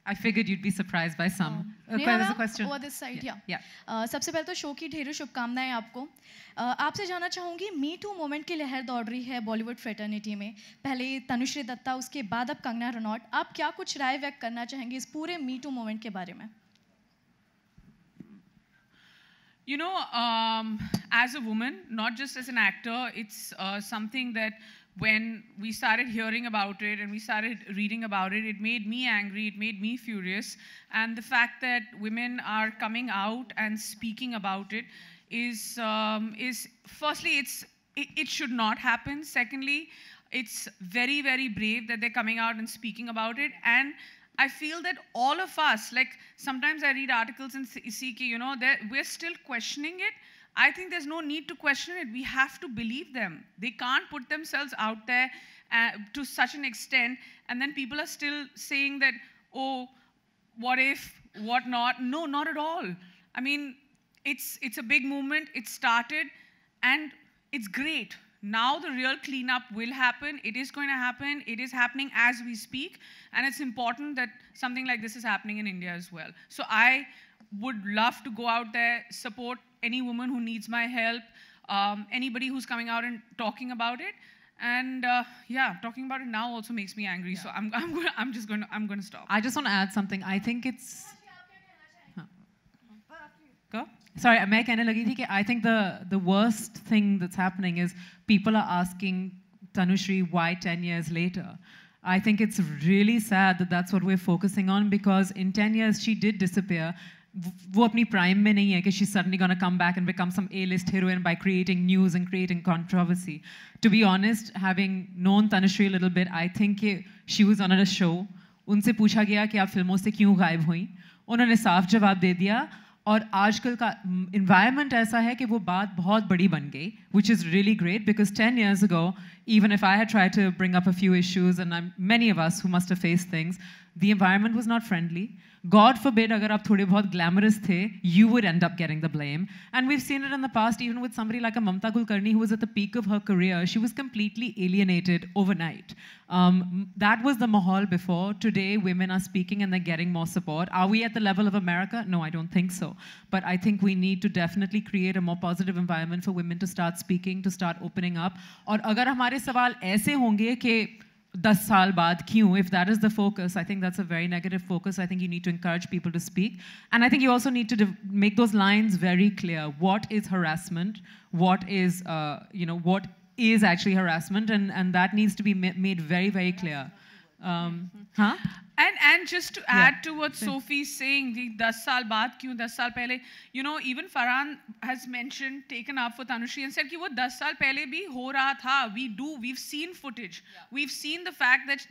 I figured you'd be surprised by some. There's a question. Over this side, yeah. सबसे पहले तो show की ढेरों शुभकामनाएं आपको. आपसे जानना चाहूँगी मी टू मोमेंट की लहर दौड़ रही है बॉलीवुड फ्रेटर्निटी में. पहले तनुश्री दत्ता, उसके बाद अब कंगना रनौत. आप क्या कुछ राय व्यक्त करना चाहेंगे इस पूरे मी टू मोमेंट के बारे में? You know, as a woman, not just as an actor, it's something that when we started hearing about it and we started reading about it, it made me angry, it made me furious. And the fact that women are coming out and speaking about it is firstly, it should not happen. Secondly, it's very, very brave that they're coming out and speaking about it. And I feel that all of us, like sometimes I read articles and see, you know, we're still questioning it. I think there's no need to question it. We have to believe them. They can't put themselves out there to such an extent, and then people are still saying that, oh, what if, what not? No, not at all. I mean, it's a big movement. It started, and it's great. Now the real cleanup will happen. It is going to happen. It is happening as we speak. And it's important that something like this is happening in India as well. So I would love to go out there, support any woman who needs my help, anybody who's coming out and talking about it. And yeah, talking about it now also makes me angry. Yeah. So I'm going to stop. I just want to add something. I think it's... Go. Sorry, मैं कहने लगी थी कि I think the worst thing that's happening is people are asking Tanushree why 10 years later. I think it's really sad that that's what we're focusing on, because in 10 years she did disappear. वो अपनी prime में नहीं है कि she's suddenly going to come back and become some A-list heroine by creating news and creating controversy. To be honest, having known Tanushree a little bit, I think she was on a show. उनसे पूछा गया कि आप फिल्मों से क्यों गायब हुई? उन्होंने साफ जवाब दे दिया. और आजकल का environment ऐसा है कि वो बात बहुत बड़ी बन गई, which is really great, because 10 years ago, even if I had tried to bring up a few issues, and many of us who must have faced things, the environment was not friendly. God forbid, agar aap thode bahut glamorous the, you would end up getting the blame. And we've seen it in the past, even with somebody like a Mamta Kulkarni, who was at the peak of her career. She was completely alienated overnight. That was the mahal before. Today, women are speaking and they're getting more support. Are we at the level of America? No, I don't think so. But I think we need to definitely create a more positive environment for women to start speaking, to start opening up. और अगर हमारे सवाल ऐसे होंगे कि 10 साल बाद क्यों, if that is the focus, I think that's a very negative focus. I think you need to encourage people to speak. And I think you also need to make those lines very clear. What is harassment? What is, what is actually harassment? And that needs to be made very, very clear. And just to add to what Sophie's saying, the 10 saal baad kyun 10 saal pehle, you know, even Farhan has mentioned, taken up for Tanushree and said ki wo 10 saal pehle bhi ho raha tha. We've seen footage. Yeah. We've seen the fact that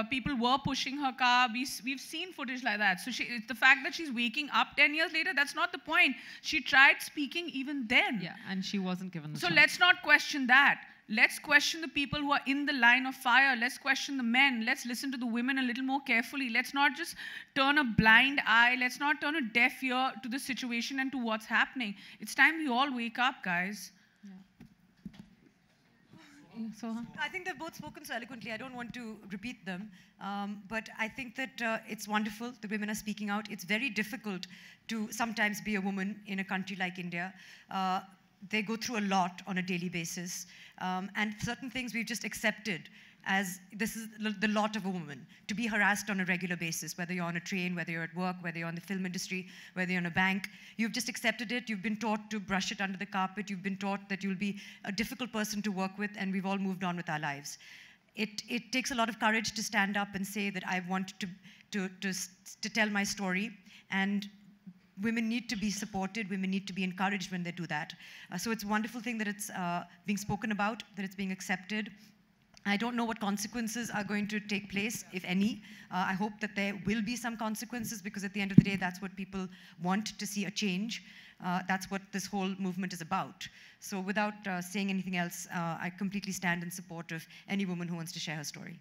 people were pushing her car. We've seen footage like that. So the fact that she's waking up 10 years later, that's not the point. She tried speaking even then. Yeah, and she wasn't given the chance. So let's not question that. Let's question the people who are in the line of fire. Let's question the men. Let's listen to the women a little more carefully. Let's not just turn a blind eye. Let's not turn a deaf ear to the situation and to what's happening. It's time we all wake up, guys. Yeah. So, I think they've both spoken so eloquently. I don't want to repeat them. But I think that it's wonderful the women are speaking out. It's very difficult to sometimes be a woman in a country like India. They go through a lot on a daily basis. And certain things we've just accepted as this is the lot of a woman, to be harassed on a regular basis, whether you're on a train, whether you're at work, whether you're in the film industry, whether you're in a bank. You've just accepted it. You've been taught to brush it under the carpet. You've been taught that you'll be a difficult person to work with, and we've all moved on with our lives. It takes a lot of courage to stand up and say that I want to tell my story, and women need to be supported, women need to be encouraged when they do that. So it's a wonderful thing that it's being spoken about, that it's being accepted. I don't know what consequences are going to take place, if any. I hope that there will be some consequences, because at the end of the day, that's what people want to see, a change. That's what this whole movement is about. So without saying anything else, I completely stand in support of any woman who wants to share her story.